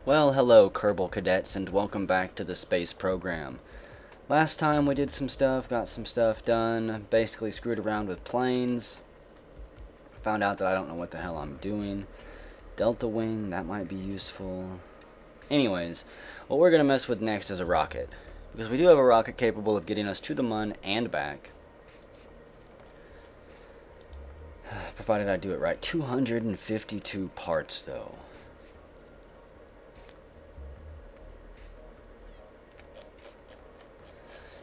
Well, hello, Kerbal cadets, and welcome back to the space program. Last time we did some stuff, got some stuff done, basically screwed around with planes. Found out that I don't know what the hell I'm doing. Delta wing, that might be useful. Anyways, what we're going to mess with next is a rocket. Because we do have a rocket capable of getting us to the Mun and back. Provided I do it right. 252 parts, though.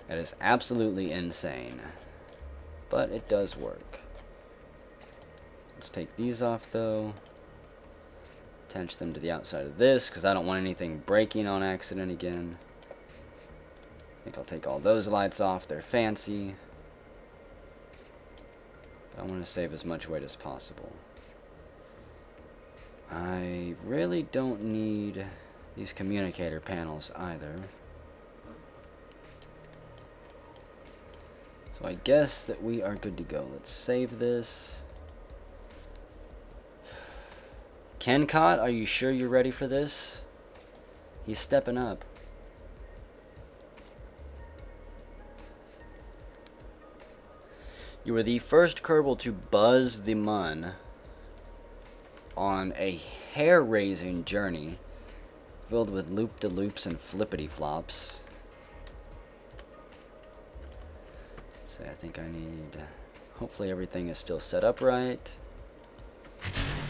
That is absolutely insane. But it does work. Let's take these off, though. Attach them to the outside of this, because I don't want anything breaking on accident again. I think I'll take all those lights off. They're fancy. But I want to save as much weight as possible. I really don't need these communicator panels either. So I guess that we are good to go. Let's save this. Kencott, are you sure you're ready for this? He's stepping up. You were the first Kerbal to buzz the Mun on a hair-raising journey filled with loop-de-loops and flippity-flops. So I think I need... Hopefully everything is still set up right.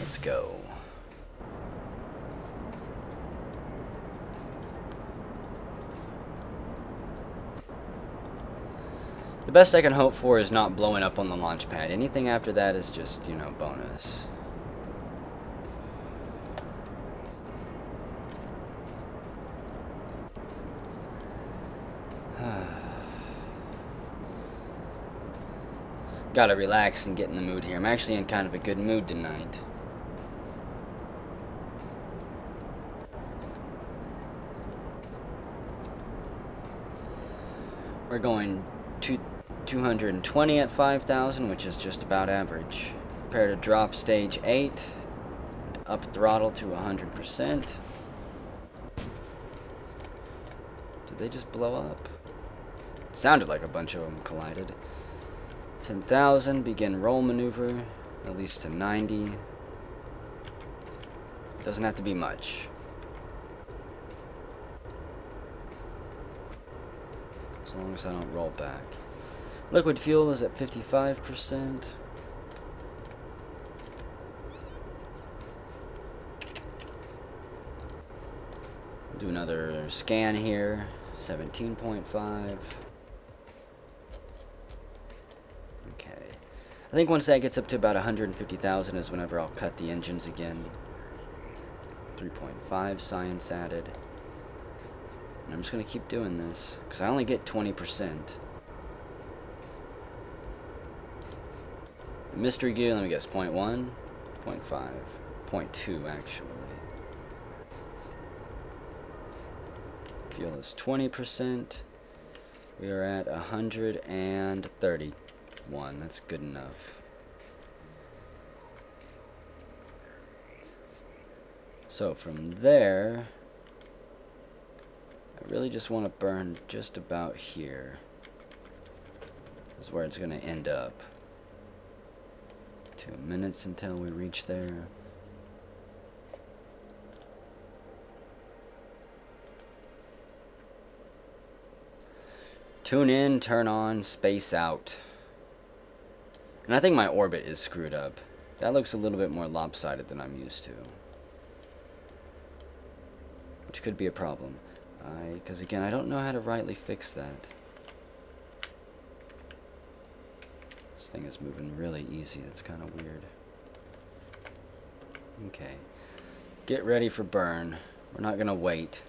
Let's go. The best I can hope for is not blowing up on the launch pad. Anything after that is just, you know, bonus. Gotta relax and get in the mood here. I'm actually in kind of a good mood tonight. We're going to 220 at 5,000, which is just about average. Prepare to drop stage 8. Up throttle to 100%. Did they just blow up? Sounded like a bunch of them collided. 10,000, begin roll maneuver, at least to 90. Doesn't have to be much. As long as I don't roll back. Liquid fuel is at 55%. Do another scan here. 17.5. I think once that gets up to about 150,000 is whenever I'll cut the engines again. 3.5 science added. And I'm just going to keep doing this, because I only get 20%. The mystery gear, let me guess, 0.1? 0.5. 0.2, actually. Fuel is 20%. We are at 130. That's good enough. So from there, I really just want to burn just about here. This is where it's going to end up. 2 minutes until we reach there. Tune in, turn on, space out. And I think my orbit is screwed up. That looks a little bit more lopsided than I'm used to. Which could be a problem. Because again, I don't know how to rightly fix that. This thing is moving really easy. That's kind of weird. Okay. Get ready for burn. We're not going to wait.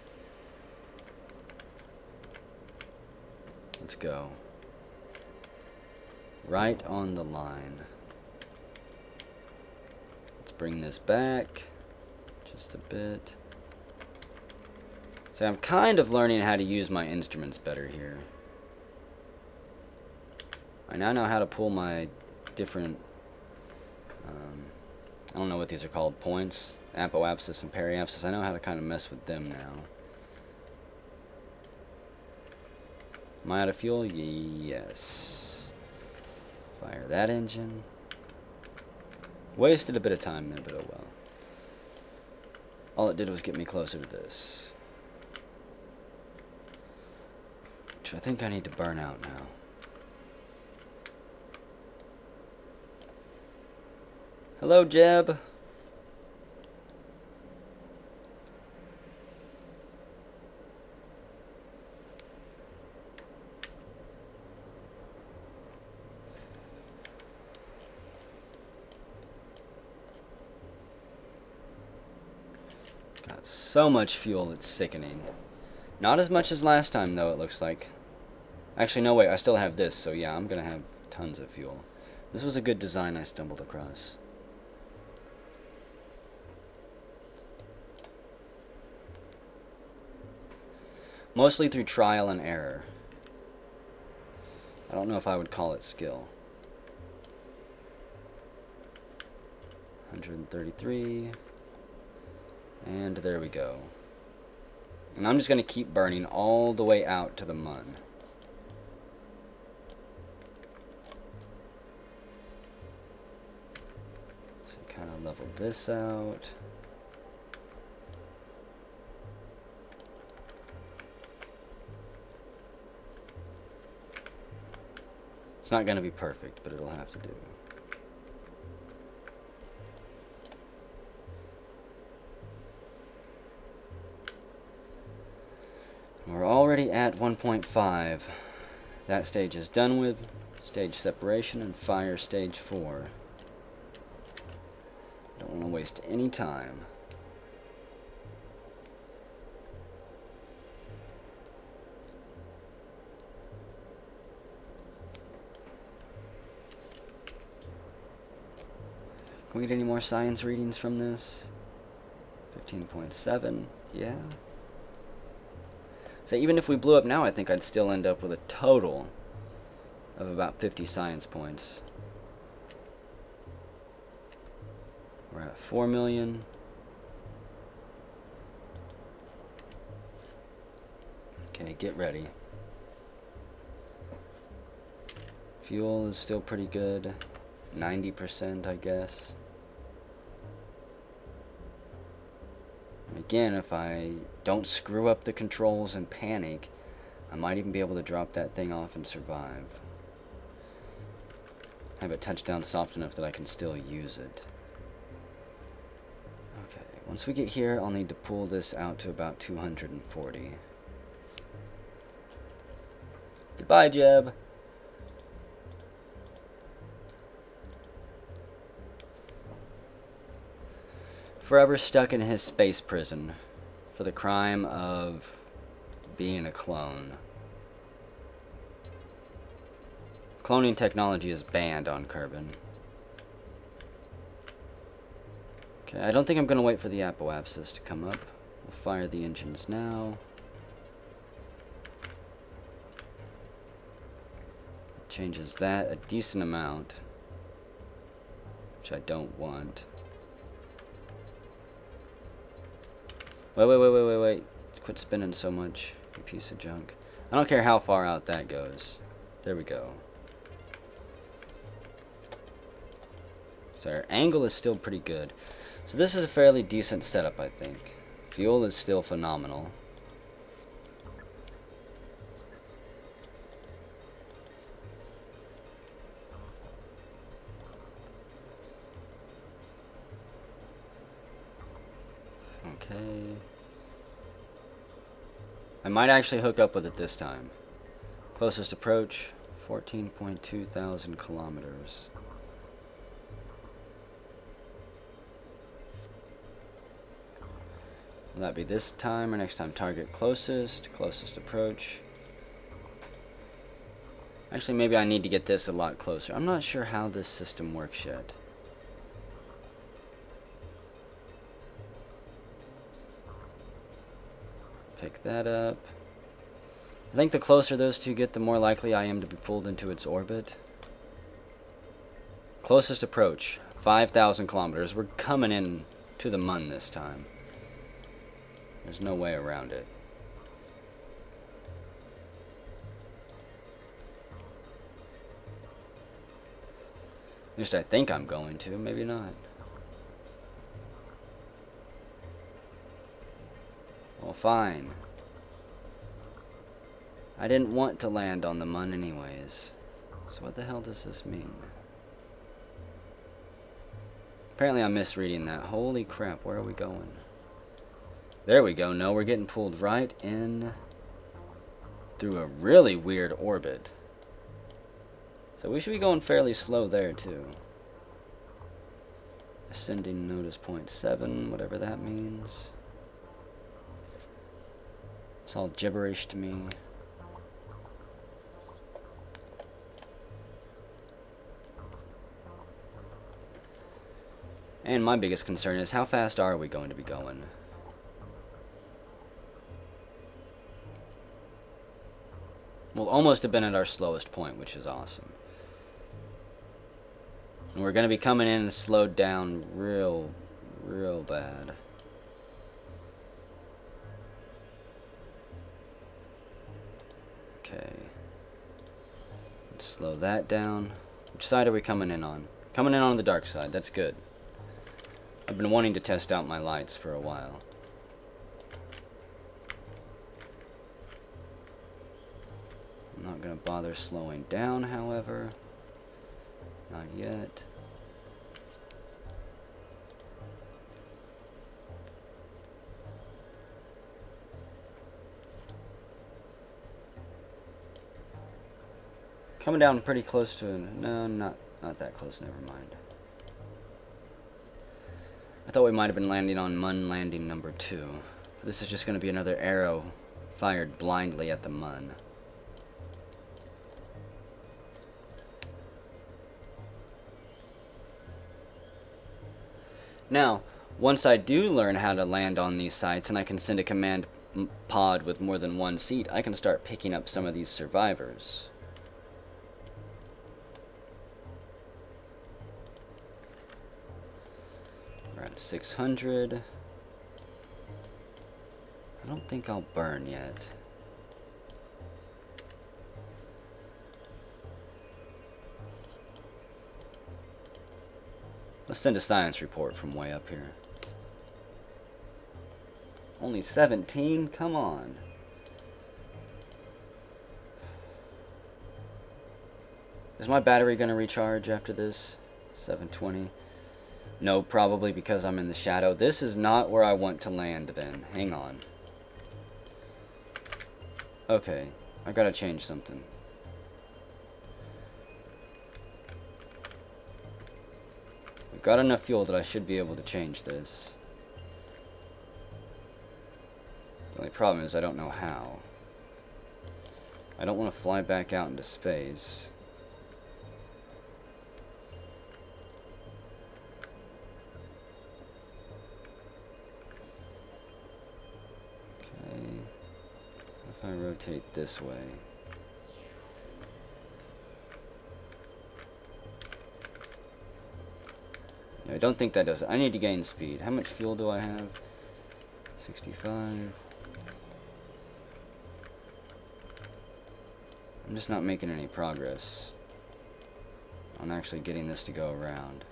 Let's go. Right on the line. Let's bring this back just a bit. So I'm kind of learning how to use my instruments better here. I now know how to pull my different I don't know what these are called. Points. Apoapsis and periapsis. I know how to kind of mess with them now. Am I out of fuel? Yes. Fire that engine. Wasted a bit of time there, but oh well. All it did was get me closer to this. Which I think I need to burn out now. Hello, Jeb. Got so much fuel, it's sickening. Not as much as last time, though, it looks like. Actually, no, wait, I still have this, so yeah, I'm gonna have tons of fuel. This was a good design I stumbled across. Mostly through trial and error. I don't know if I would call it skill. 133. And there we go. And I'm just going to keep burning all the way out to the mun. So kind of level this out. It's not going to be perfect, but it'll have to do. We're already at 1.5. That stage is done with. Stage separation and fire stage 4. Don't want to waste any time. Can we get any more science readings from this? 15.7, yeah. So even if we blew up now, I think I'd still end up with a total of about 50 science points. We're at 4 million. Okay, get ready. Fuel is still pretty good. 90%, I guess. And again, if I don't screw up the controls and panic, I might even be able to drop that thing off and survive. Have it touch down soft enough that I can still use it. Okay, once we get here, I'll need to pull this out to about 240. Goodbye, Jeb. Forever stuck in his space prison for the crime of being a clone. Cloning technology is banned on Kerbal. Okay, I don't think I'm going to wait for the apoapsis to come up. We'll fire the engines now. Changes that a decent amount, which I don't want. Wait. Quit spinning so much, you piece of junk. I don't care how far out that goes. There we go. So our angle is still pretty good. So this is a fairly decent setup, I think. Fuel is still phenomenal. Okay. I might actually hook up with it this time. Closest approach, 14.2 thousand kilometers. Will that be this time or next time? Target closest, closest approach. Actually, maybe I need to get this a lot closer. I'm not sure how this system works yet. Pick that up. I think the closer those two get, the more likely I am to be pulled into its orbit. Closest approach, 5,000 kilometers. We're coming in to the Mun this time. There's no way around it. At least I think I'm going to. Maybe not. Well, fine. I didn't want to land on the Mun anyways. So what the hell does this mean? Apparently I'm misreading that. Holy crap, where are we going? There we go. No, we're getting pulled right in through a really weird orbit. So we should be going fairly slow there too. Ascending notice point 7, whatever that means. It's all gibberish to me. And my biggest concern is how fast are we going to be going? We'll almost have been at our slowest point, which is awesome. And we're going to be coming in and slowed down real bad. Okay. Let's slow that down. Which side are we coming in on? Coming in on the dark side. That's good. I've been wanting to test out my lights for a while. I'm not going to bother slowing down, however. Not yet. Coming down pretty close to... No, not that close, never mind. I thought we might have been landing on Mun landing number 2. This is just going to be another arrow fired blindly at the Mun. Now, once I do learn how to land on these sites and I can send a command pod with more than one seat, I can start picking up some of these survivors. We're at 600. I don't think I'll burn yet. Let's send a science report from way up here. Only 17? Come on. Is my battery going to recharge after this? 720. No, probably because I'm in the shadow. This is not where I want to land then. Hang on. Okay, I gotta change something. We've got enough fuel that I should be able to change this. The only problem is I don't know how. I don't want to fly back out into space. Okay. If I rotate this way. I don't think that does it. I need to gain speed. How much fuel do I have? 65. I'm just not making any progress on actually getting this to go around.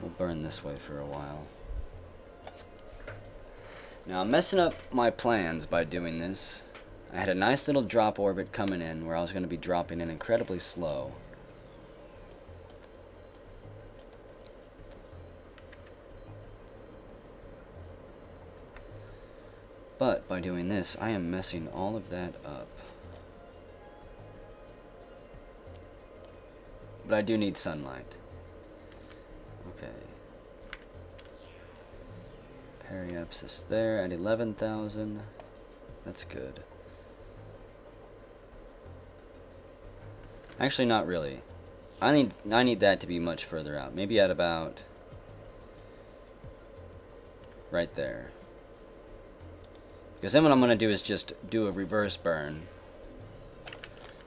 We'll burn this way for a while. Now, I'm messing up my plans by doing this. I had a nice little drop orbit coming in where I was going to be dropping in incredibly slow. But by doing this, I am messing all of that up. But I do need sunlight. Okay. Periapsis there at 11,000. That's good. Actually, not really. I need that to be much further out. Maybe at about right there. Because then what I'm going to do is just do a reverse burn.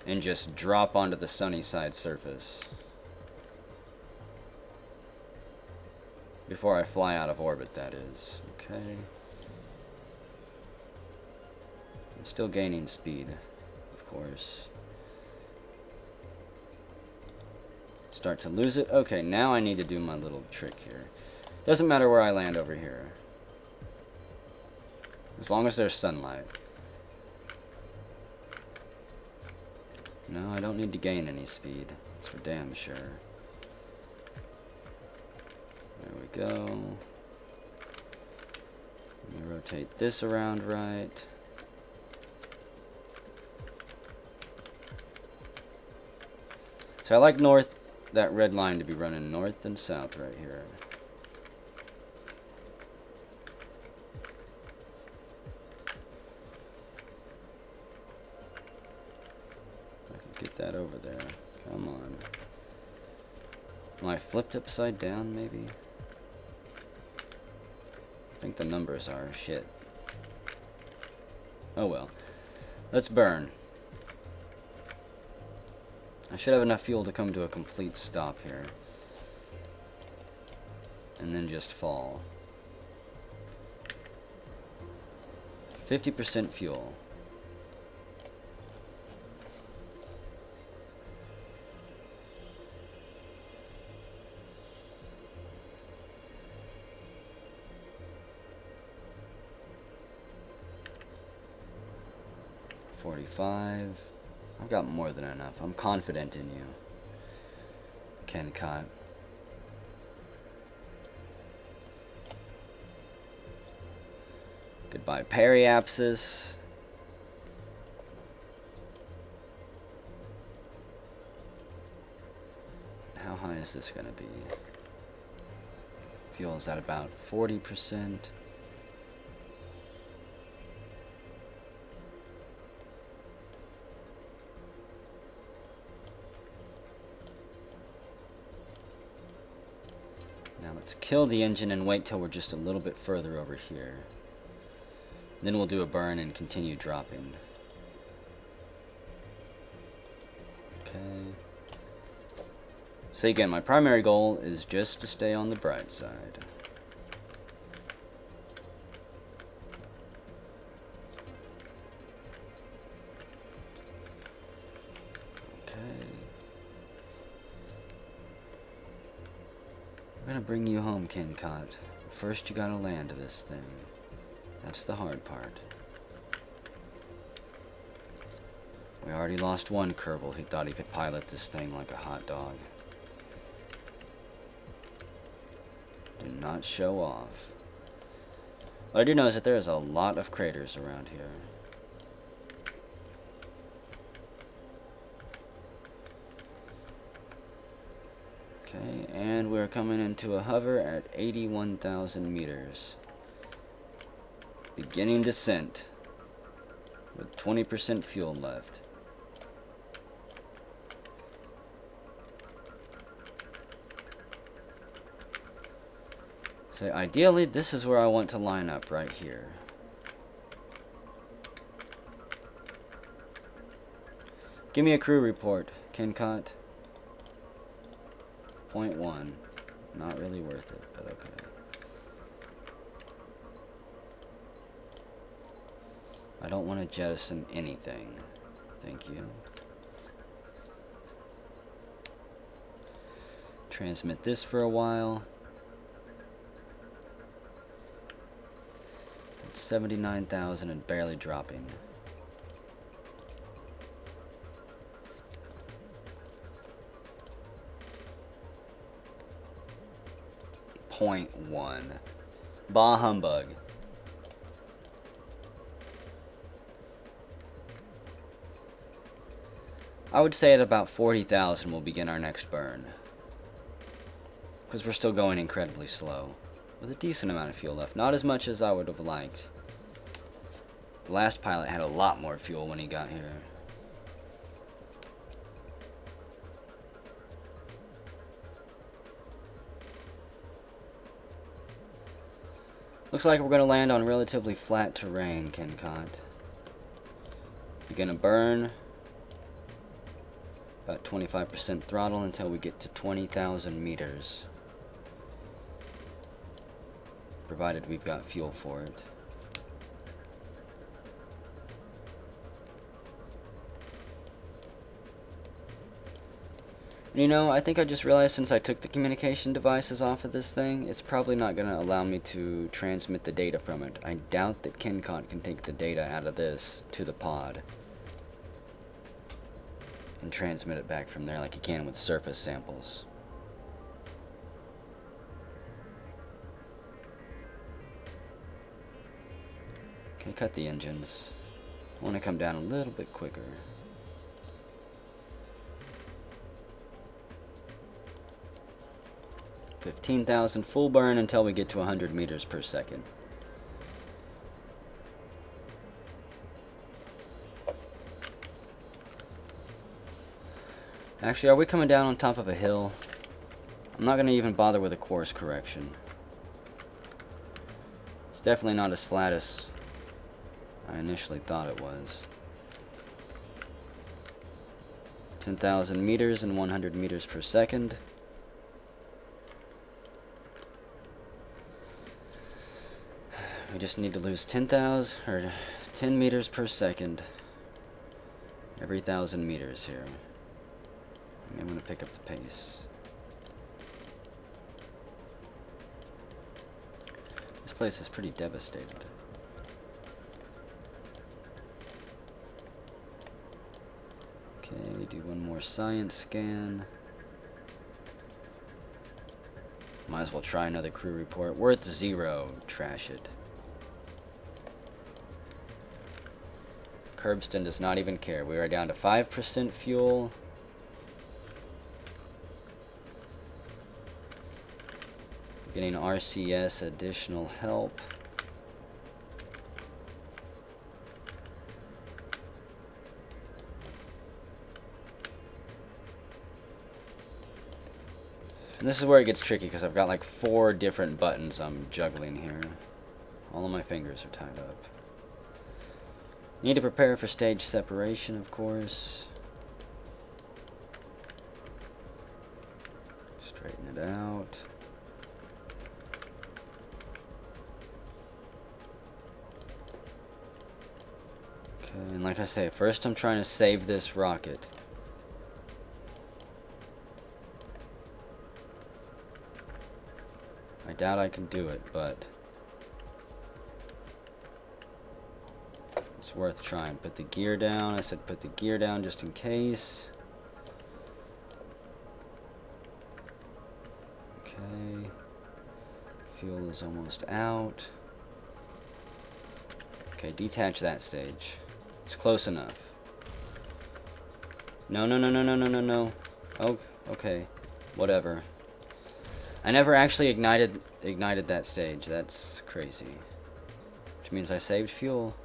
And just drop onto the sunny side surface. Before I fly out of orbit, that is. Okay. I'm still gaining speed, of course. Start to lose it. Okay, now I need to do my little trick here. Doesn't matter where I land over here. As long as there's sunlight. No, I don't need to gain any speed. That's for damn sure. There we go. Let me rotate this around right. So I like that red line to be running north and south right here. Get that over there. Come on. Am I flipped upside down, maybe? I think the numbers are. Shit. Oh well. Let's burn. I should have enough fuel to come to a complete stop here. And then just fall. 50% fuel. I've got more than enough. I'm confident in you, Kencott. Goodbye, periapsis. How high is this going to be? Fuel is at about 40%. Let's kill the engine and wait till we're just a little bit further over here. Then we'll do a burn and continue dropping. Okay. So again, my primary goal is just to stay on the bright side. I'm gonna bring you home, Kencott. First you gotta land this thing. That's the hard part. We already lost one Kerbal who thought he could pilot this thing like a hot dog. Do not show off. What I do know is that there's a lot of craters around here. Okay, and we're coming into a hover at 81,000 meters. Beginning descent with 20% fuel left. So ideally, this is where I want to line up, right here. Give me a crew report, Kencott. 0.1. Not really worth it, but okay. I don't want to jettison anything. Thank you. Transmit this for a while. It's 79,000 and barely dropping. .1. Bah humbug. I would say at about 40,000 we'll begin our next burn. Because we're still going incredibly slow. With a decent amount of fuel left. Not as much as I would have liked. The last pilot had a lot more fuel when he got here. Looks like we're going to land on relatively flat terrain, Kencott. We're going to burn about 25% throttle until we get to 20,000 meters. Provided we've got fuel for it. You know, I think I just realized since I took the communication devices off of this thing, it's probably not going to allow me to transmit the data from it. I doubt that Kencott can take the data out of this to the pod and transmit it back from there like he can with surface samples. Okay, cut the engines. I want to come down a little bit quicker. 15,000 full burn until we get to 100 meters per second. Actually, are we coming down on top of a hill? I'm not going to even bother with a course correction. It's definitely not as flat as I initially thought it was. 10,000 meters and 100 meters per second. We just need to lose 10,000 or 10 meters per second every 1,000 meters here. I'm going to pick up the pace. This place is pretty devastated. Okay, do one more science scan. Might as well try another crew report. Worth 0. Trash it. Curbston does not even care. We are down to 5% fuel. Getting RCS additional help. And this is where it gets tricky because I've got like 4 different buttons I'm juggling here. All of my fingers are tied up. Need to prepare for stage separation, of course. Straighten it out. Okay, and like I say, first I'm trying to save this rocket. I doubt I can do it, but it's worth trying. Put the gear down. I said put the gear down just in case. Okay. Fuel is almost out. Okay, detach that stage. It's close enough. No, no, no, no, no, no, no, no. Oh, okay. Whatever. I never actually ignited that stage. That's crazy. Which means I saved fuel.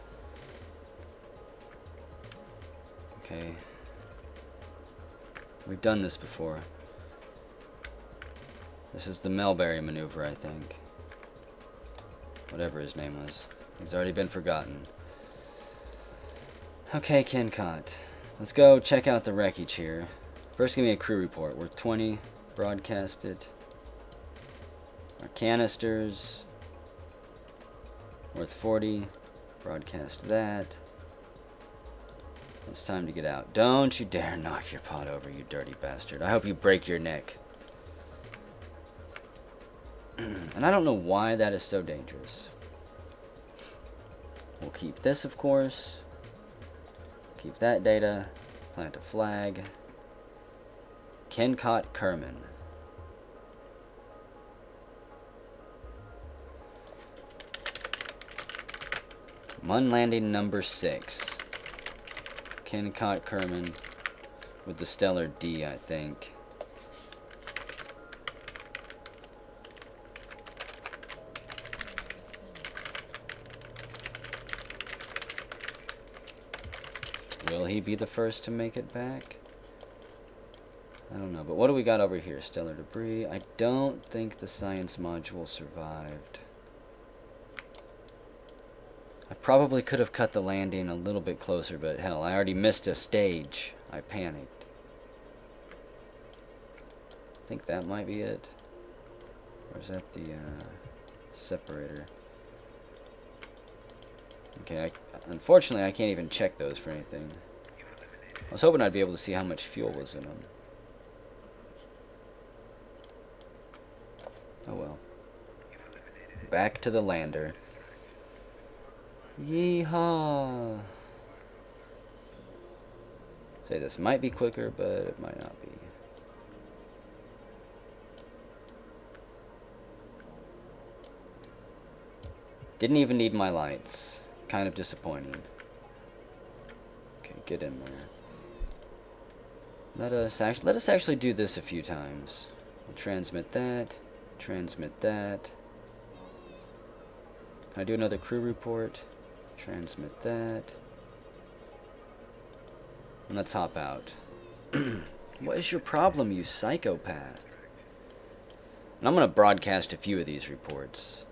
Okay. We've done this before. This is the Melberry maneuver, I think. Whatever his name was. He's already been forgotten. Okay, Kencott. Let's go check out the wreckage here. First, give me a crew report. We're 20. Broadcasted. Our canisters. Worth 40. Broadcast that. It's time to get out. Don't you dare knock your pot over, you dirty bastard. I hope you break your neck. And I don't know why that is so dangerous. We'll keep this, of course. Keep that data. Plant a flag. Kencott Kerman. Mun landing number 6. Kencott Kerman with the Stellar D, I think. Will he be the first to make it back? I don't know, but what do we got over here? Stellar debris. I don't think the science module survived. Probably could have cut the landing a little bit closer, but hell, I already missed a stage. I panicked. I think that might be it. Or is that the separator? Okay, unfortunately I can't even check those for anything. I was hoping I'd be able to see how much fuel was in them. Oh well. Back to the lander. Yeehaw! Say this might be quicker, but it might not be. Didn't even need my lights. Kind of disappointing. Okay, get in there. Let us actually do this a few times. We'll transmit that. Transmit that. Can I do another crew report? Transmit that. And let's hop out. What is your problem, you psychopath? And I'm going to broadcast a few of these reports.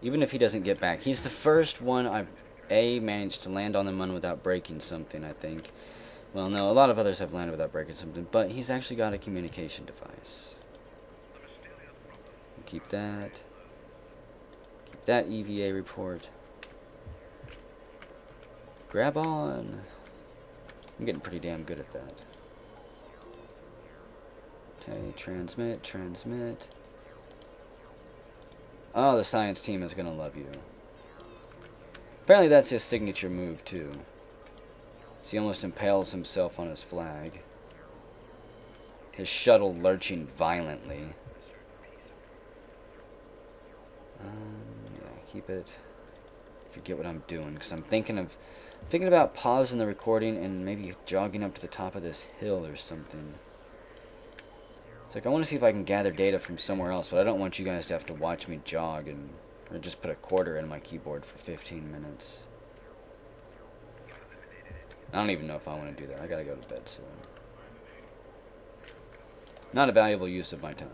Even if he doesn't get back. He's the first one I've managed to land on the moon without breaking something, I think. Well, no, a lot of others have landed without breaking something, but he's actually got a communication device. Keep that. Keep that EVA report. Grab on. I'm getting pretty damn good at that. Okay, transmit, transmit. Oh, the science team is gonna love you. Apparently that's his signature move, too. So he almost impales himself on his flag. His shuttle lurching violently. Yeah, keep it. Forget what I'm doing, because I'm thinking about pausing the recording and maybe jogging up to the top of this hill or something. It's like I want to see if I can gather data from somewhere else, but I don't want you guys to have to watch me jog or just put a quarter in my keyboard for 15 minutes. I don't even know if I want to do that. I gotta go to bed soon. Not a valuable use of my time.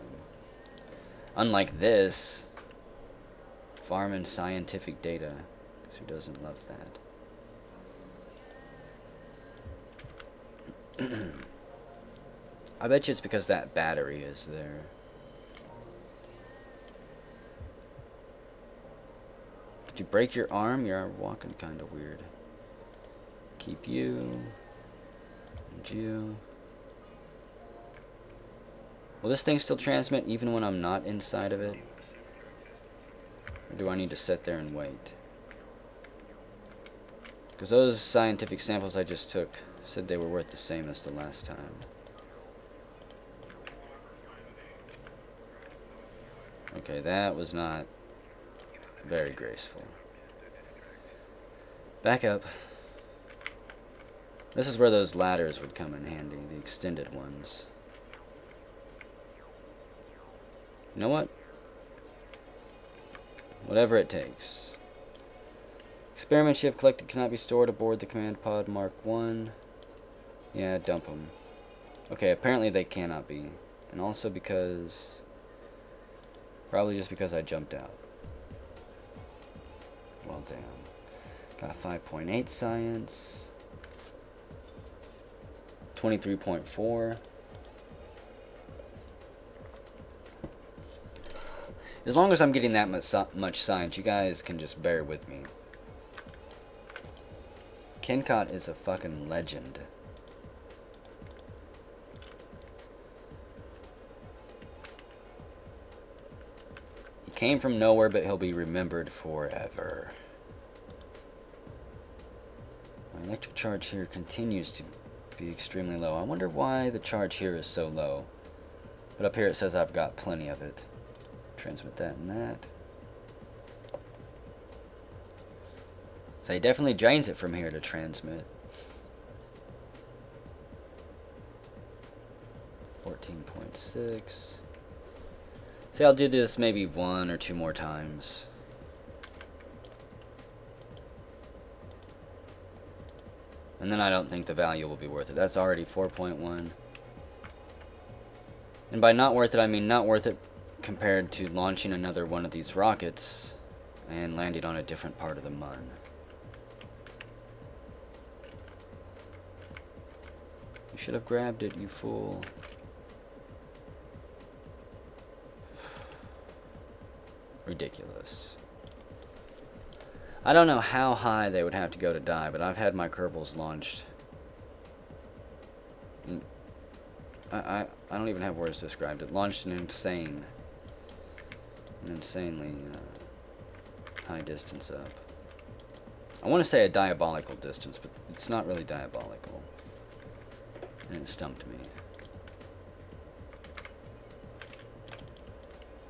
Unlike this, farming scientific data. Because who doesn't love that? I bet you it's because that battery is there. Did you break your arm? You're walking kind of weird. Keep you. And you. Will this thing still transmit even when I'm not inside of it? Or do I need to sit there and wait? Because those scientific samples I just took said they were worth the same as the last time. Okay, that was not very graceful. Back up. This is where those ladders would come in handy, the extended ones. You know what? Whatever it takes. Experiments you have collected cannot be stored aboard the command pod Mark 1. Yeah, dump them. Okay, apparently they cannot be. And also because... Probably just because I jumped out. Well, damn. Got 5.8 science. 23.4. As long as I'm getting that much science, you guys can just bear with me. Kencott is a fucking legend. He came from nowhere, but he'll be remembered forever. My electric charge here continues to be extremely low. I wonder why the charge here is so low. But up here it says I've got plenty of it. Transmit that and that. So he definitely drains it from here to transmit. 14.6. See, I'll do this maybe 1 or 2 more times. And then I don't think the value will be worth it. That's already 4.1. And by not worth it, I mean not worth it compared to launching another one of these rockets And landed on a different part of the mun. You should have grabbed it, you fool. Ridiculous. I don't know how high they would have to go to die, but I've had my Kerbals launched. I don't even have words to describe it. Launched an insanely high distance up. I want to say a diabolical distance, but it's not really diabolical. And it stumped me.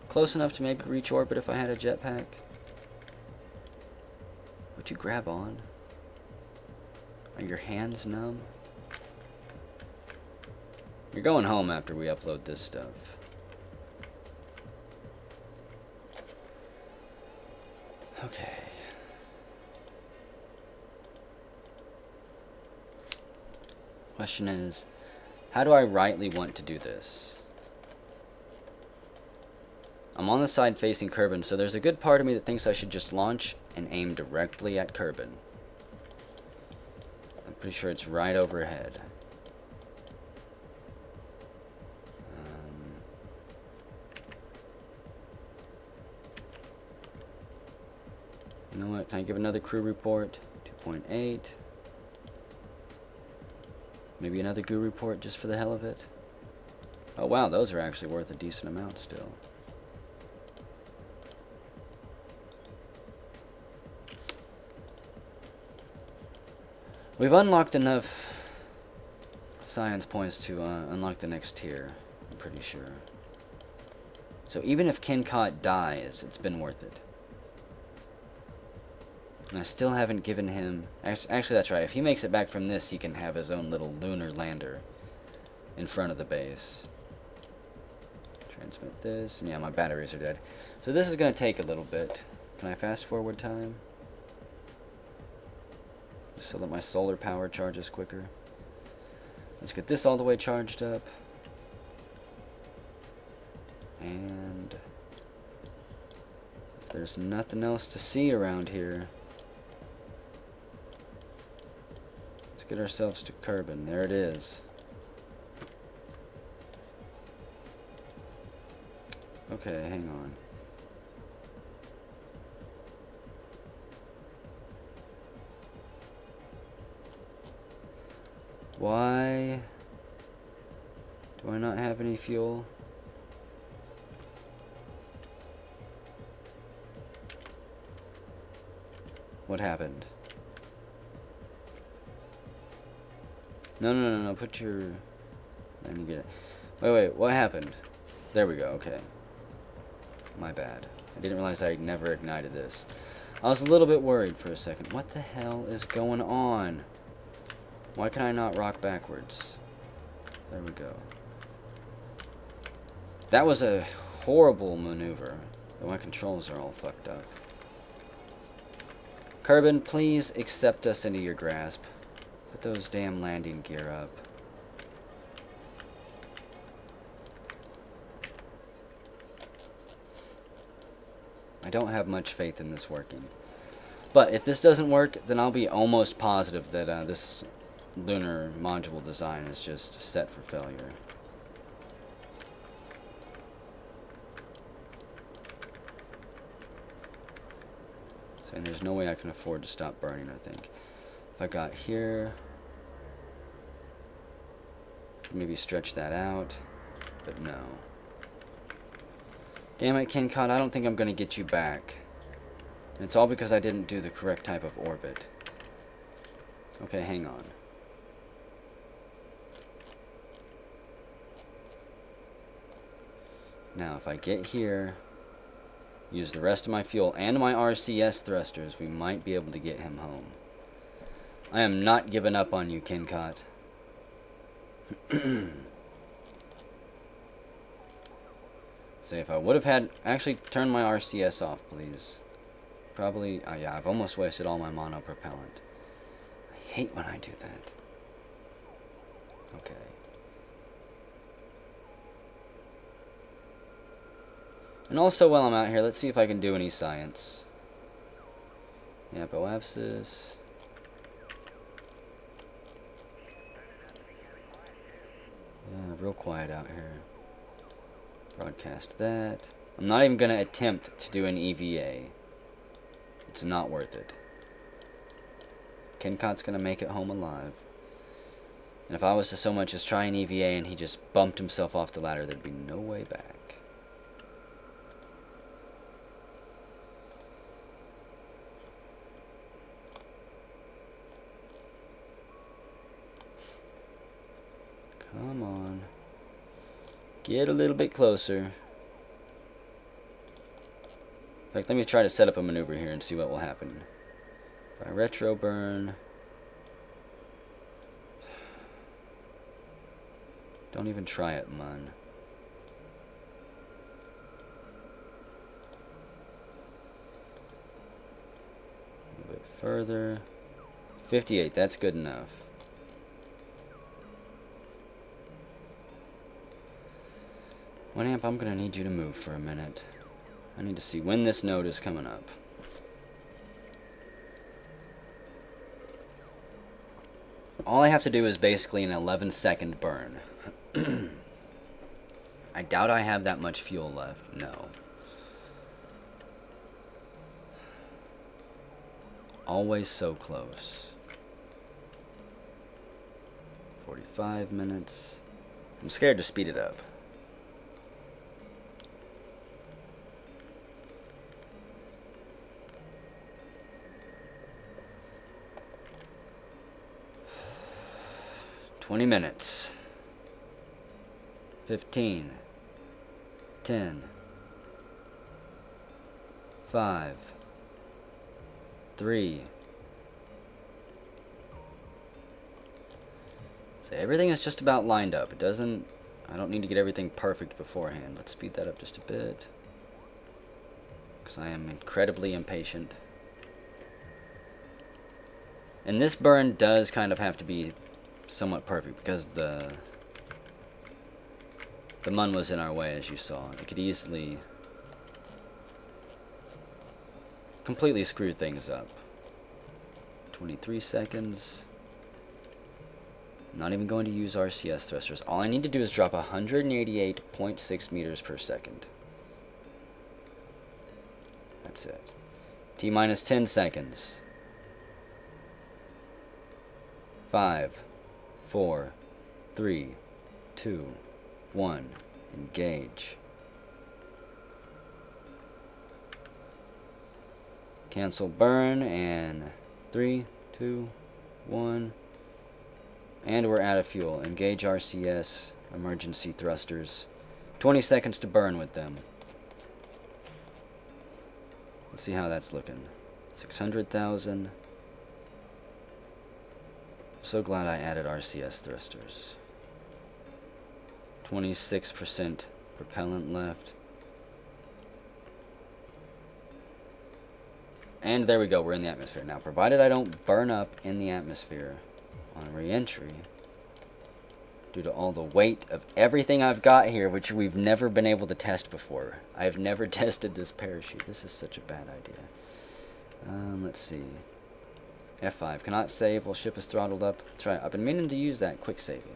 Close enough to maybe reach orbit if I had a jetpack. Would you grab on? Are your hands numb? You're going home after we upload this stuff. Okay. Question is, how do I rightly want to do this? I'm on the side facing Kerbin, so there's a good part of me that thinks I should just launch and aim directly at Kerbin. I'm pretty sure it's right overhead. You know what? Can I give another crew report? 2.8. Maybe another goo report just for the hell of it. Oh wow, those are actually worth a decent amount still. We've unlocked enough science points to unlock the next tier, I'm pretty sure. So even if Kenkot dies, it's been worth it. And I still haven't given him... Actually, that's right. If he makes it back from this, he can have his own little lunar lander in front of the base. Transmit this. And yeah, my batteries are dead. So this is going to take a little bit. Can I fast forward time? Just so that my solar power charges quicker. Let's get this all the way charged up. And if there's nothing else to see around here, let's get ourselves to Kerbin. There it is. Okay, hang on. Why do I not have any fuel? What happened? No, put your... Let me get it. Wait, what happened? There we go, okay. My bad. I didn't realize I never ignited this. I was a little bit worried for a second. What the hell is going on? Why can I not rock backwards? There we go. That was a horrible maneuver. My controls are all fucked up. Kerbin, please accept us into your grasp. Put those damn landing gear up. I don't have much faith in this working. But if this doesn't work, then I'll be almost positive that this lunar module design is just set for failure. So, and there's no way I can afford to stop burning, I think. If I got here, maybe stretch that out, but no. Damn it, Kenkot, I don't think I'm going to get you back. And it's all because I didn't do the correct type of orbit. Okay, hang on. Now, if I get here, use the rest of my fuel and my RCS thrusters, we might be able to get him home. I am not giving up on you, Kenkot. So if I would have had... Actually, turn my RCS off, please. Probably... Oh yeah, I've almost wasted all my mono propellant. I hate when I do that. Okay. And also, while I'm out here, let's see if I can do any science. The apoapsis. Yeah, real quiet out here. Broadcast that. I'm not even going to attempt to do an EVA. It's not worth it. Kenkot's going to make it home alive. And if I was to so much as try an EVA and he just bumped himself off the ladder, there'd be no way back. Come on. Get a little bit closer. In fact, let me try to set up a maneuver here and see what will happen. If I retro burn... Don't even try it, man. A little bit further. 58, that's good enough. One amp, I'm gonna need you to move for a minute. I need to see when this node is coming up. All I have to do is basically an 11-second burn. I doubt I have that much fuel left. No. Always so close. 45 minutes. I'm scared to speed it up. $20 minutes. 15. 10. 5. 3. So everything is just about lined up. It doesn't... I don't need to get everything perfect beforehand. Let's speed that up just a bit, because I am incredibly impatient. And this burn does kind of have to be somewhat perfect, because the mun was in our way, as you saw. It could easily completely screw things up. 23 seconds. I'm not even going to use RCS thrusters. All I need to do is drop 188.6 meters per second. That's it. T minus 10 seconds. 5, 4, 3, 2, 1. Engage. Cancel burn, and 3, 2, 1. And we're out of fuel. Engage RCS, emergency thrusters. 20 seconds to burn with them. Let's see how that's looking. 600,000. So glad I added RCS thrusters. 26% propellant left. And there we go, we're in the atmosphere. Now, provided I don't burn up in the atmosphere on re-entry, due to all the weight of everything I've got here, which we've never been able to test before. I've never tested this parachute. This is such a bad idea. Let's see. F5. Cannot save while ship is throttled up. That's right. I've been meaning to use that quick saving.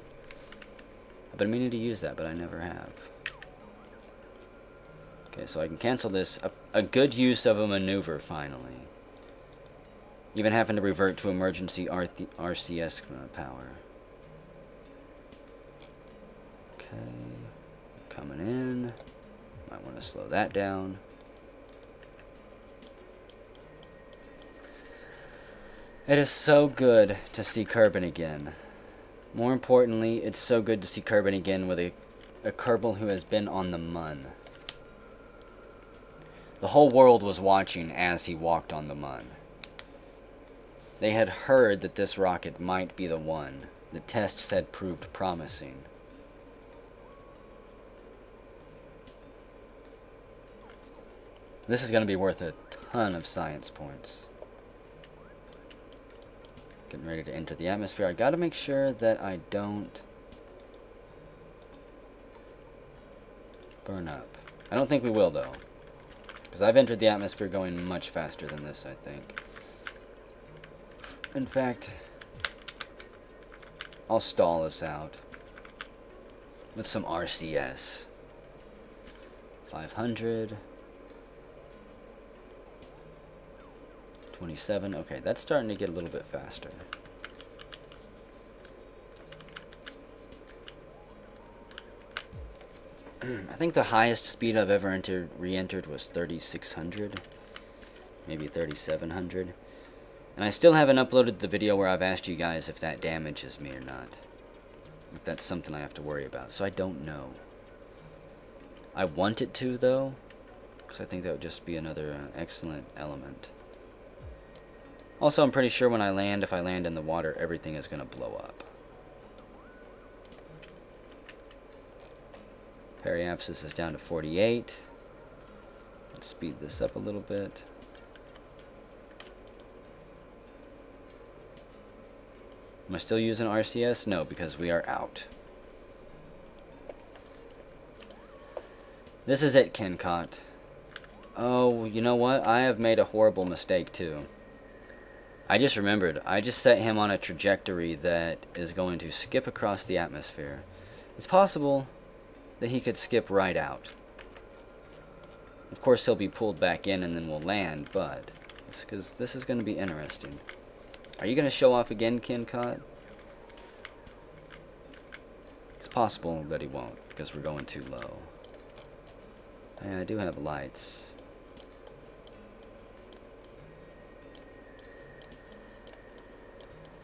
I've been meaning to use that, but I never have. Okay, so I can cancel this. A good use of a maneuver, finally. Even having to revert to emergency RCS power. Okay. Coming in. Might want to slow that down. It is so good to see Kerbal again. More importantly, it's so good to see Kerbal again with a Kerbal who has been on the mun. The whole world was watching as he walked on the mun. They had heard that this rocket might be the one. The tests had proved promising. This is going to be worth a ton of science points. Getting ready to enter the atmosphere. I gotta make sure that I don't burn up. I don't think we will, though, because I've entered the atmosphere going much faster than this, I think. In fact, I'll stall us out with some RCS. 500. 27. Okay, that's starting to get a little bit faster. I think the highest speed I've ever re-entered was 3600. Maybe 3700. And I still haven't uploaded the video where I've asked you guys if that damages me or not. If that's something I have to worry about. So I don't know. I want it to, though, because I think that would just be another excellent element. Also, I'm pretty sure when I land, if I land in the water, everything is going to blow up. Periapsis is down to 48. Let's speed this up a little bit. Am I still using RCS? No, because we are out. This is it, Kencott. Oh, you know what? I have made a horrible mistake, too. I just remembered. I just set him on a trajectory that is going to skip across the atmosphere. It's possible that he could skip right out. Of course, he'll be pulled back in and then we'll land, but because this is going to be interesting. Are you going to show off again, Kencott? It's possible that he won't, because we're going too low. Yeah, I do have lights.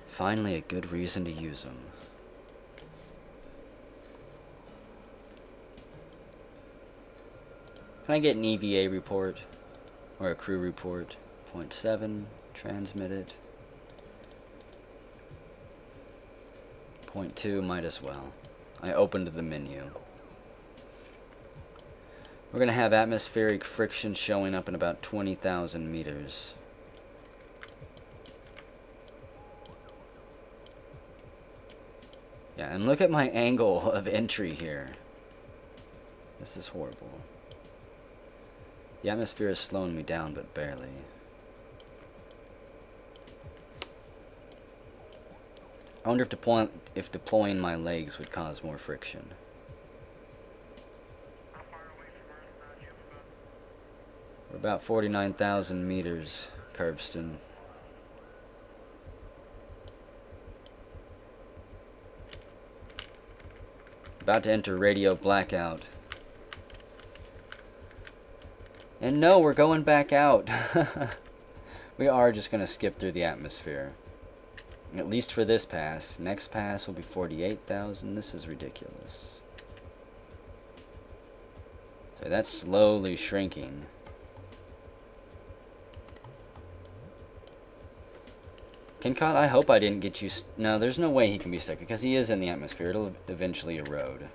Finally, a good reason to use them. Can I get an EVA report? Or a crew report? 0.7, transmit it. 0.2, might as well. I opened the menu. We're going to have atmospheric friction showing up in about 20,000 meters. Yeah, and look at my angle of entry here. This is horrible. The atmosphere is slowing me down, but barely. I wonder if deploying my legs would cause more friction. We're about 49,000 meters, Curbston. About to enter radio blackout. And no, we're going back out. We are just going to skip through the atmosphere. At least for this pass. Next pass will be 48,000. This is ridiculous. So that's slowly shrinking. Kencott, I hope I didn't get you... No, there's no way he can be stuck, because he is in the atmosphere. It'll eventually erode.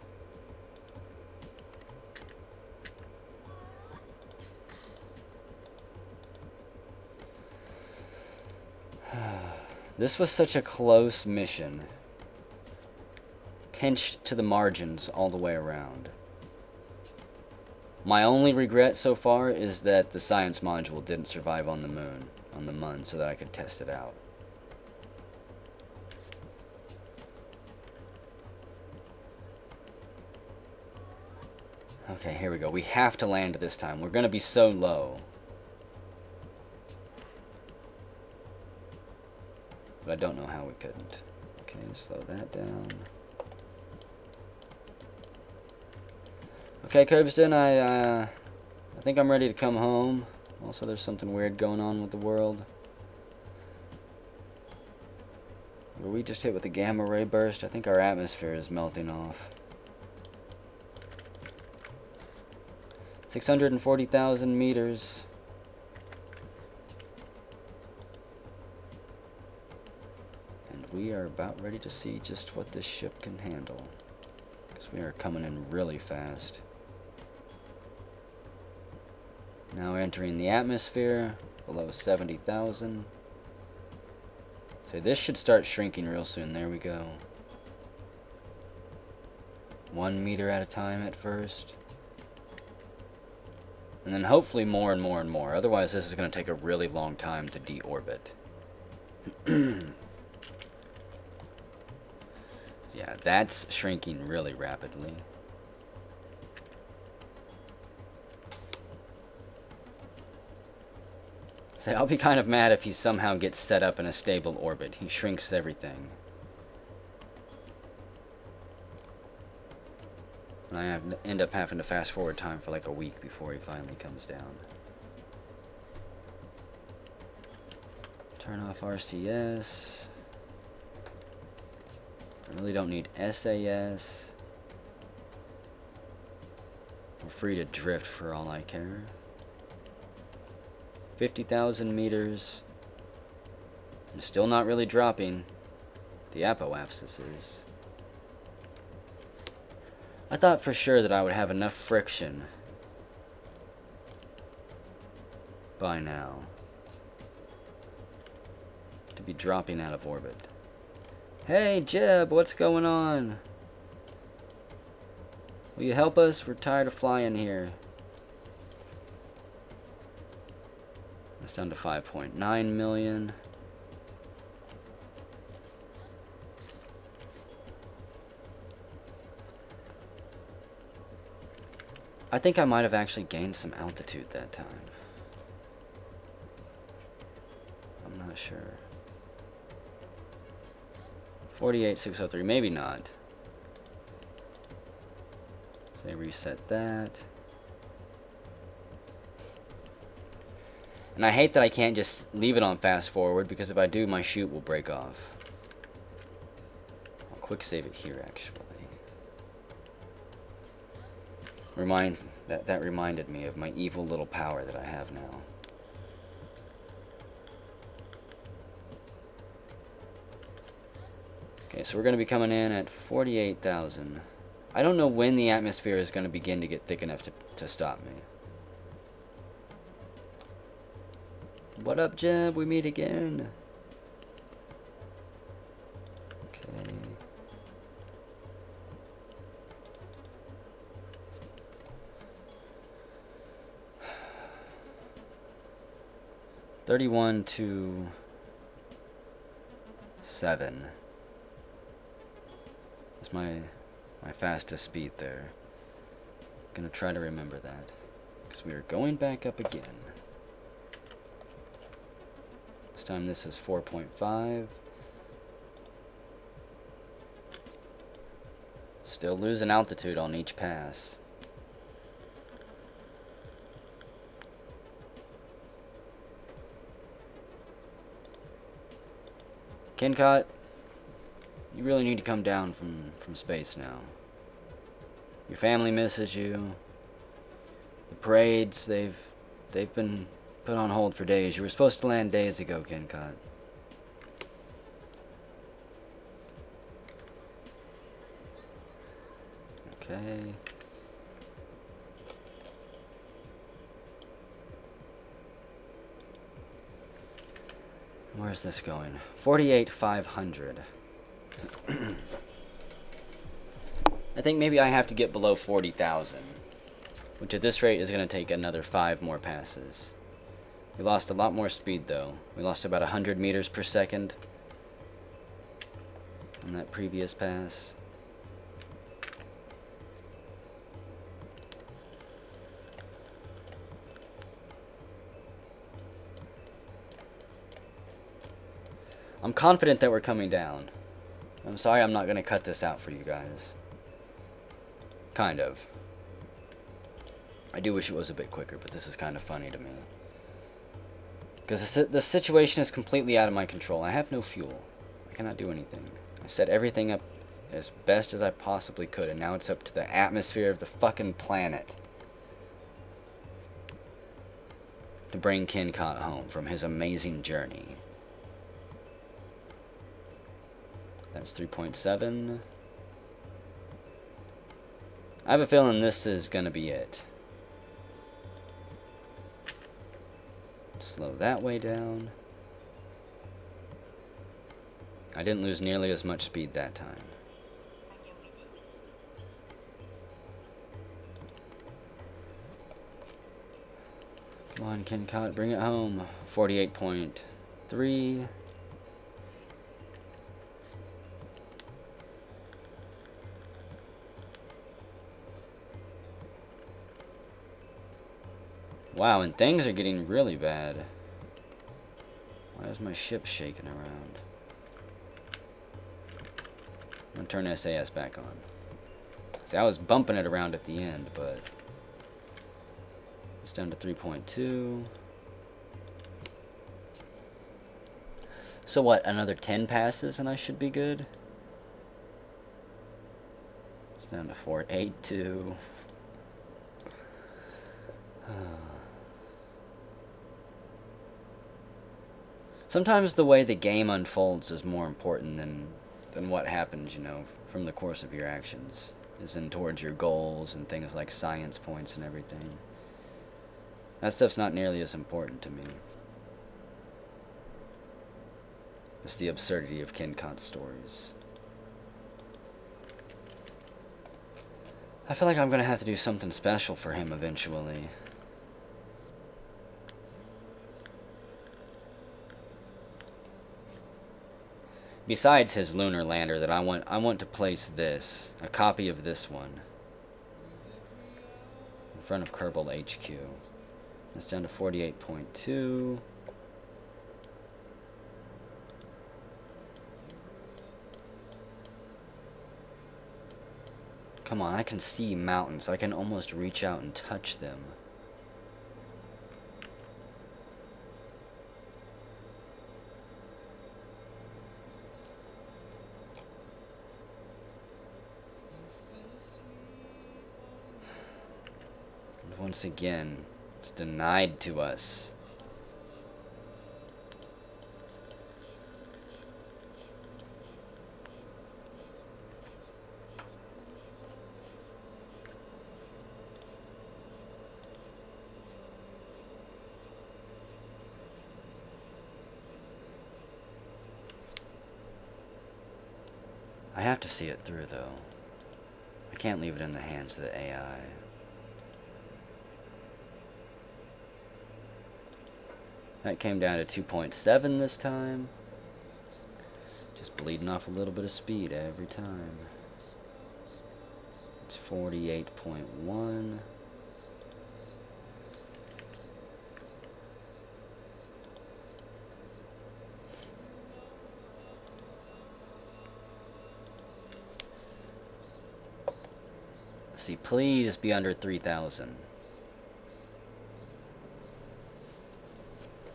This was such a close mission. Pinched to the margins all the way around. My only regret so far is that the science module didn't survive on the moon, on the Mun, so that I could test it out. Okay, here we go. We have to land this time. We're going to be so low. But I don't know how we couldn't. Okay, slow that down. Okay, Curbston, I think I'm ready to come home. Also, there's something weird going on with the world. Were we just hit with a gamma ray burst? I think our atmosphere is melting off. 640,000 meters. And we are about ready to see just what this ship can handle. Because we are coming in really fast. Now entering the atmosphere, below 70,000. So this should start shrinking real soon. There we go. 1 meter at a time at first. And then hopefully more and more and more. Otherwise this is going to take a really long time to deorbit. Yeah, that's shrinking really rapidly. So I'll be kind of mad if he somehow gets set up in a stable orbit. He shrinks everything. And I end up having to fast forward time for like a week before he finally comes down. Turn off RCS. I really don't need SAS. We're free to drift for all I care. 50,000 meters. I'm still not really dropping. The apoapsis is. I thought for sure that I would have enough friction by now to be dropping out of orbit. Hey, Jeb, what's going on? Will you help us? We're tired of flying here. That's down to 5.9 million. I think I might have actually gained some altitude that time. I'm not sure. 48,603, maybe not. Say reset that. And I hate that I can't just leave it on fast forward, because if I do, my chute will break off. I'll quick save it here, actually. That reminded me of my evil little power that I have now. Okay, so we're going to be coming in at 48,000. I don't know when the atmosphere is going to begin to get thick enough to stop me. What up, Jeb? We meet again. Okay. $31 to 7. That's my fastest speed there. Gonna try to remember that, because we are going back up again. This time this is 4.5. Still losing altitude on each pass. Kencott, you really need to come down from space now. Your family misses you. The parades, they've been put on hold for days. You were supposed to land days ago, Kencott. Okay. Where's this going? 48,500. I think maybe I have to get below 40,000, which at this rate is going to take another 5 more passes. We lost a lot more speed though. We lost about 100 meters per second on that previous pass. I'm confident that we're coming down. I'm sorry I'm not going to cut this out for you guys. Kind of. I do wish it was a bit quicker, but this is kind of funny to me. Because the situation is completely out of my control. I have no fuel. I cannot do anything. I set everything up as best as I possibly could, and now it's up to the atmosphere of the fucking planet to bring Kencott home from his amazing journey. That's 3.7. I have a feeling this is gonna be it. Slow that way down. I didn't lose nearly as much speed that time. Come on, Kencott, bring it home. 48.3. Wow, and things are getting really bad. Why is my ship shaking around? I'm gonna turn SAS back on. See, I was bumping it around at the end, but it's down to 3.2. So what, another 10 passes and I should be good? It's down to 4.82. Sometimes the way the game unfolds is more important than what happens, you know, from the course of your actions. Is in towards your goals and things like science points and everything. That stuff's not nearly as important to me. It's the absurdity of Kenkot's stories. I feel like I'm gonna have to do something special for him eventually. Besides his lunar lander that I want to place this, a copy of this one, in front of Kerbal HQ. That's down to 48.2. Come on, I can see mountains. I can almost reach out and touch them. And once again, it's denied to us. I have to see it through, though. I can't leave it in the hands of the AI. That came down to 2.7 this time. Just bleeding off a little bit of speed every time. It's 48.1. See, please be under 3,000.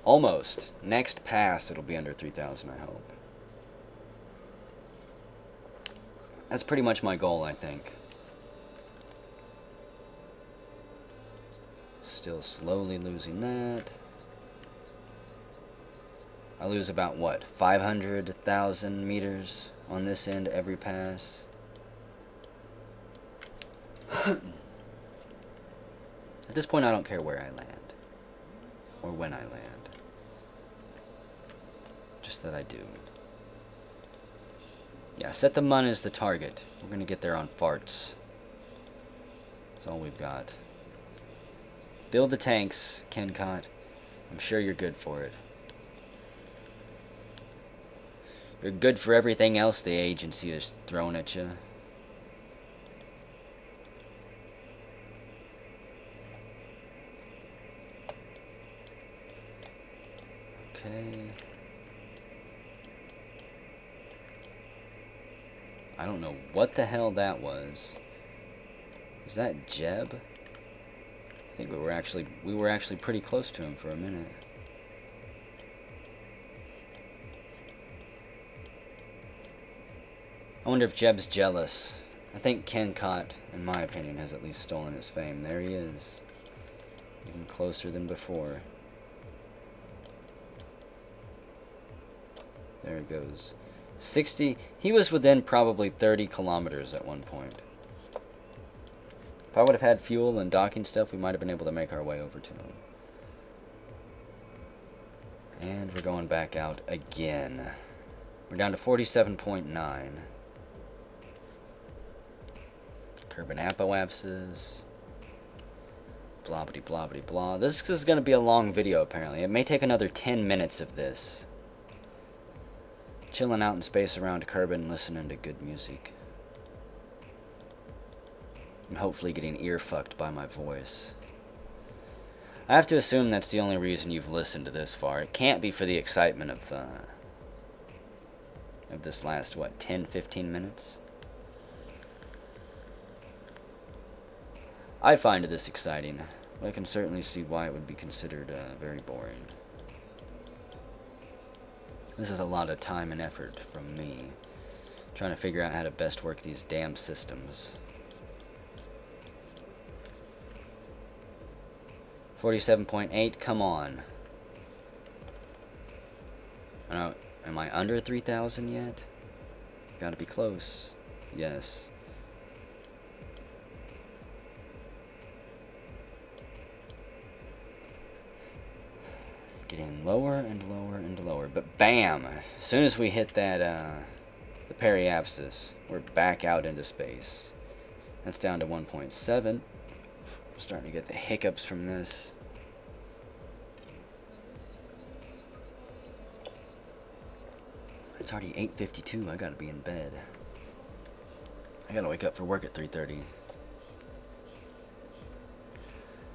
Almost. Next pass, it'll be under 3,000, I hope. That's pretty much my goal, I think. Still slowly losing that. I lose about, what, 500,000 meters on this end every pass. At this point, I don't care where I land. Or when I land. Just that I do. Yeah, set the mun as the target. We're gonna get there on farts. That's all we've got. Build the tanks, Kenkot. I'm sure you're good for it. You're good for everything else the agency has thrown at you. Okay. I don't know what the hell that was. Is that Jeb? I think we were actually pretty close to him for a minute. I wonder if Jeb's jealous. I think Kenkot, in my opinion, has at least stolen his fame. There he is. Even closer than before. There it goes. 60. He was within probably 30 kilometers at one point. If I would have had fuel and docking stuff, we might have been able to make our way over to him. And we're going back out again. We're down to 47.9. Carbon apoapsis. Blobbity blobbity blah. This is going to be a long video, apparently. It may take another 10 minutes of this. Chilling out in space around Kerbal, listening to good music. And hopefully getting ear fucked by my voice. I have to assume that's the only reason you've listened to this far. It can't be for the excitement of this last, what, 10, 15 minutes? I find this exciting, but I can certainly see why it would be considered very boring. This is a lot of time and effort from me, trying to figure out how to best work these damn systems. 47.8, come on. I don't know, am I under 3,000 yet? Gotta be close. Yes. Getting lower and lower and lower. But bam! As soon as we hit that, the periapsis, we're back out into space. That's down to 1.7. I'm starting to get the hiccups from this. It's already 8:52. I gotta be in bed. I gotta wake up for work at 3:30.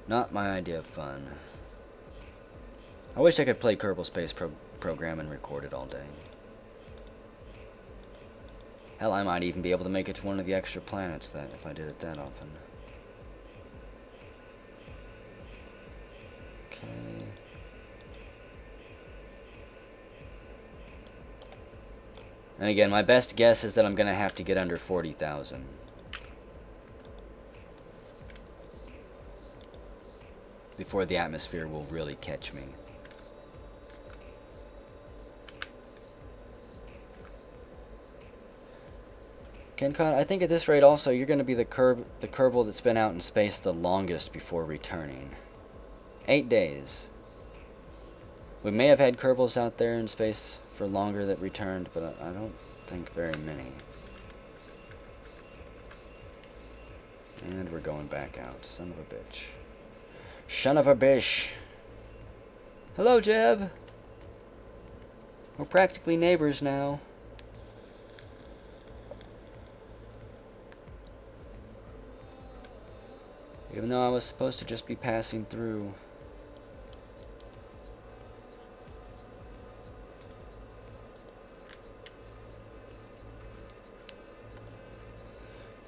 Not my idea of fun. I wish I could play Kerbal Space Program and record it all day. Hell, I might even be able to make it to one of the extra planets that if I did it that often. Okay. And again, my best guess is that I'm going to have to get under 40,000. Before the atmosphere will really catch me. Kencon, I think at this rate also you're going to be the Kerbal that's been out in space the longest before returning. 8 days. We may have had Kerbals out there in space for longer that returned, but I don't think very many. And we're going back out. Son of a bitch. Son of a bish. Hello, Jeb. We're practically neighbors now. Even though I was supposed to just be passing through.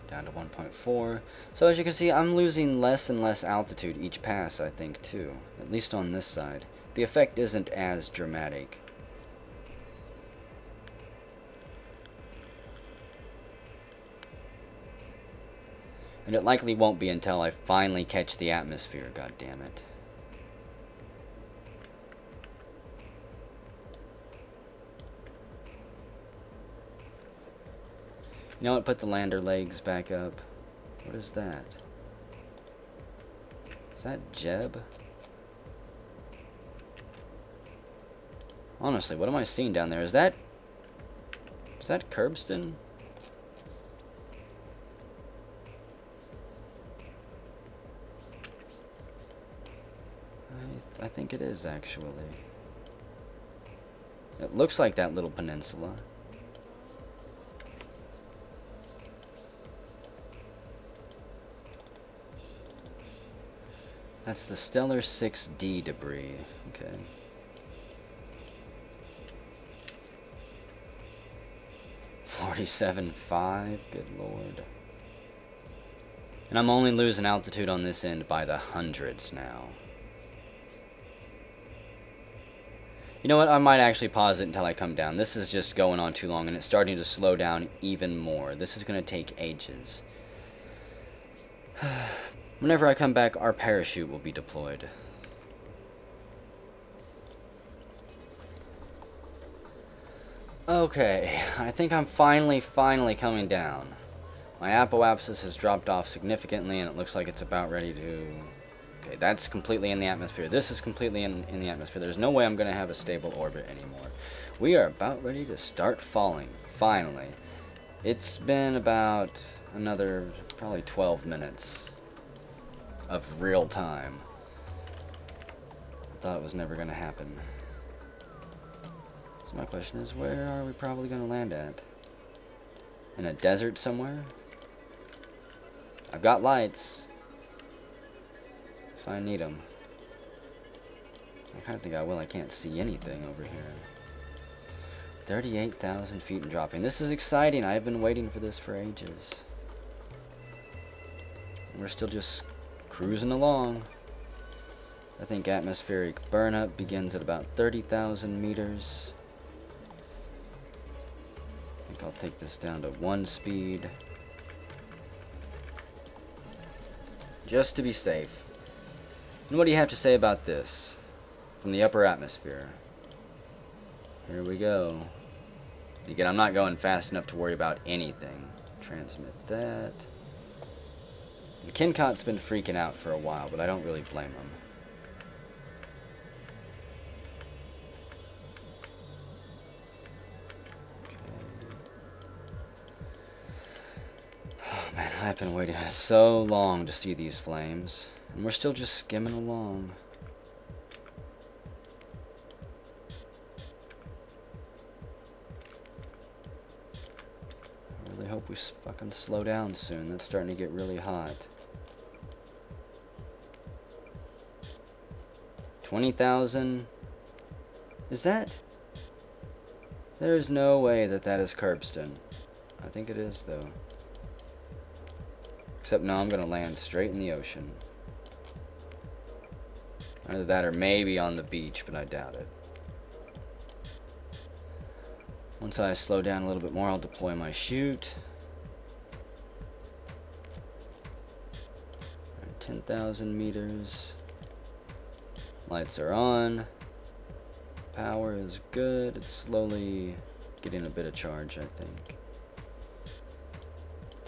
Down to 1.4. So as you can see, I'm losing less and less altitude each pass, I think, too. At least on this side. The effect isn't as dramatic. And it likely won't be until I finally catch the atmosphere, goddammit. You know what? Put the lander legs back up. What is that? Is that Jeb? Honestly, what am I seeing down there? Is that Curbston? I think it is, actually. It looks like that little peninsula. That's the Stellar 6D debris. Okay. $47.5. Good lord. And I'm only losing altitude on this end by the hundreds now. You know what? I might actually pause it until I come down. This is just going on too long, and it's starting to slow down even more. This is going to take ages. Whenever I come back, our parachute will be deployed. Okay, I think I'm finally coming down. My apoapsis has dropped off significantly, and it looks like it's about ready to... Okay, that's completely in the atmosphere. This is completely in the atmosphere. There's no way I'm going to have a stable orbit anymore. We are about ready to start falling, finally. It's been about another probably 12 minutes of real time. I thought it was never going to happen. So my question is, where are we probably going to land at? In a desert somewhere? I've got lights. If I need them. I kind of think I will. I can't see anything over here. 38,000 feet and dropping. This is exciting. I've been waiting for this for ages. We're still just cruising along. I think atmospheric burnup begins at about 30,000 meters. I think I'll take this down to 1 speed. Just to be safe. And what do you have to say about this? From the upper atmosphere. Here we go. Again, I'm not going fast enough to worry about anything. Transmit that. And Kincot's been freaking out for a while, but I don't really blame him. Oh man, I've been waiting so long to see these flames. And we're still just skimming along. I really hope we fucking slow down soon. That's starting to get really hot. 20,000? Is that? There's no way that that is Curbston. I think it is, though. Except now I'm going to land straight in the ocean. Either that or maybe on the beach, but I doubt it. Once I slow down a little bit more, I'll deploy my chute. 10,000 meters. Lights are on. Power is good. It's slowly getting a bit of charge, I think.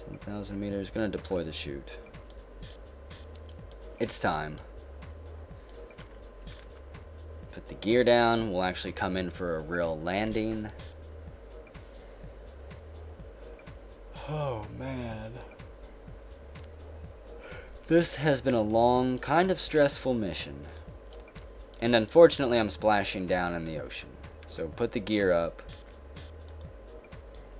10,000 meters. Gonna deploy the chute. It's time. Put the gear down. We'll actually come in for a real landing. Oh, man. This has been a long, kind of stressful mission. And unfortunately, I'm splashing down in the ocean. So put the gear up.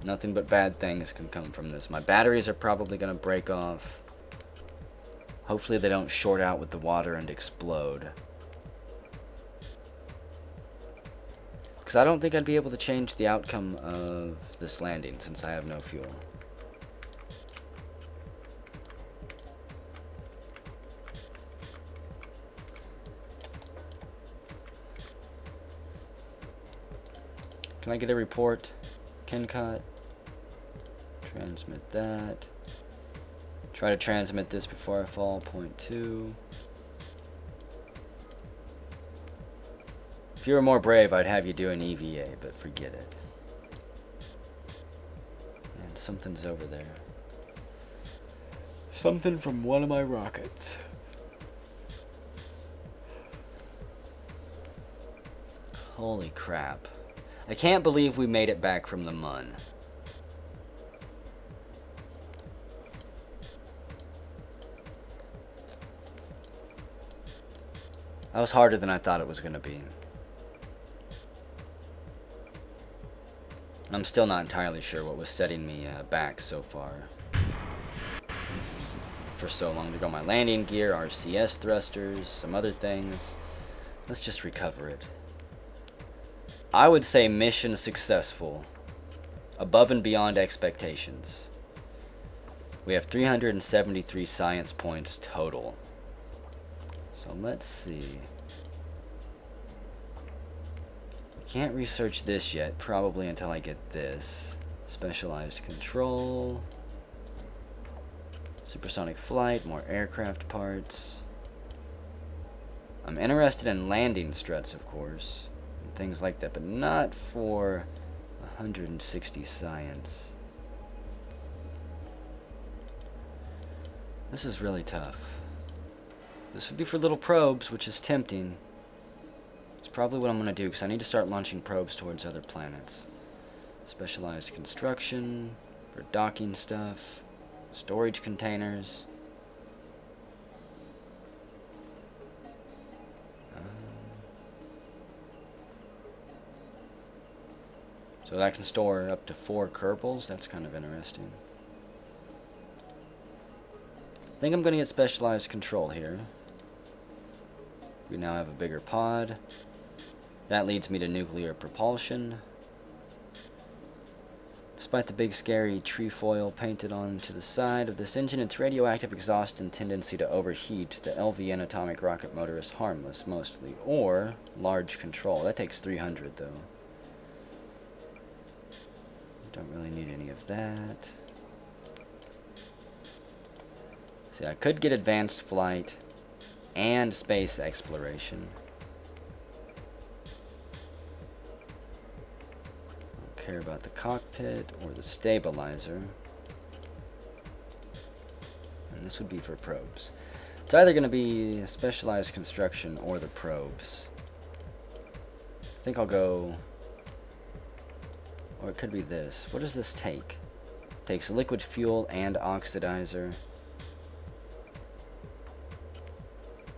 Nothing but bad things can come from this. My batteries are probably going to break off. Hopefully they don't short out with the water and explode. Because I don't think I'd be able to change the outcome of this landing since I have no fuel. Can I get a report? Kincot. Transmit that. Try to transmit this before I fall. 0.2. If you were more brave, I'd have you do an EVA, but forget it. And something's over there. Something from one of my rockets. Holy crap. I can't believe we made it back from the Mun. That was harder than I thought it was going to be. I'm still not entirely sure what was setting me back so far. For so long. There go my landing gear, RCS thrusters, some other things. Let's just recover it. I would say mission successful. Above and beyond expectations. We have 373 science points total. So let's see. Can't research this yet, probably until I get this. Specialized control. Supersonic flight, more aircraft parts. I'm interested in landing struts, of course. And things like that, but not for 160 science. This is really tough. This would be for little probes, which is tempting. It's probably what I'm going to do, because I need to start launching probes towards other planets. Specialized construction, for docking stuff, storage containers. So that can store up to 4 Kerbals. That's kind of interesting. I think I'm going to get specialized control here. We now have a bigger pod. That leads me to nuclear propulsion. Despite the big scary trefoil painted onto the side of this engine, its radioactive exhaust and tendency to overheat, the LVN atomic rocket motor is harmless, mostly. Or, large control. That takes 300, though. Don't really need any of that. See, I could get advanced flight and space exploration. Care about the cockpit or the stabilizer, and this would be for probes. It's either going to be specialized construction or the probes. I think I'll go, or it could be this. What does this take? It takes liquid fuel and oxidizer.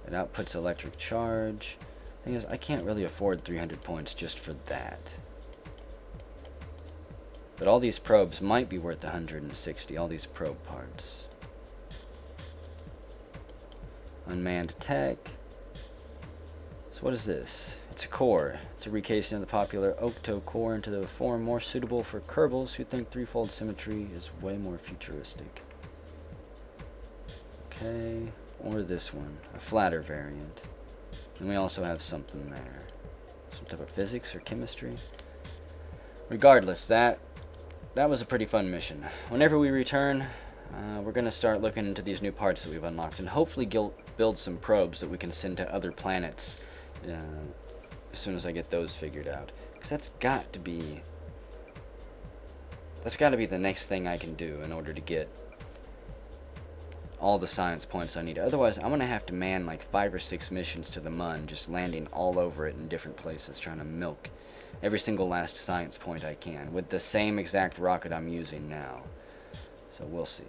It outputs electric charge. Thing is, I can't really afford 300 points just for that. But all these probes might be worth 160, all these probe parts. Unmanned tech. So what is this? It's a core. It's a recasing of the popular Octo core into the form more suitable for Kerbals who think threefold symmetry is way more futuristic. Okay, or this one, a flatter variant. And we also have something there. Some type of physics or chemistry. Regardless, that was a pretty fun mission. Whenever we return, we're going to start looking into these new parts that we've unlocked and hopefully build some probes that we can send to other planets as soon as I get those figured out. Because that's got to be the next thing I can do in order to get all the science points I need. Otherwise, I'm going to have to man like 5 or 6 missions to the Mun, just landing all over it in different places, trying to milk every single last science point I can with the same exact rocket I'm using now. So we'll see.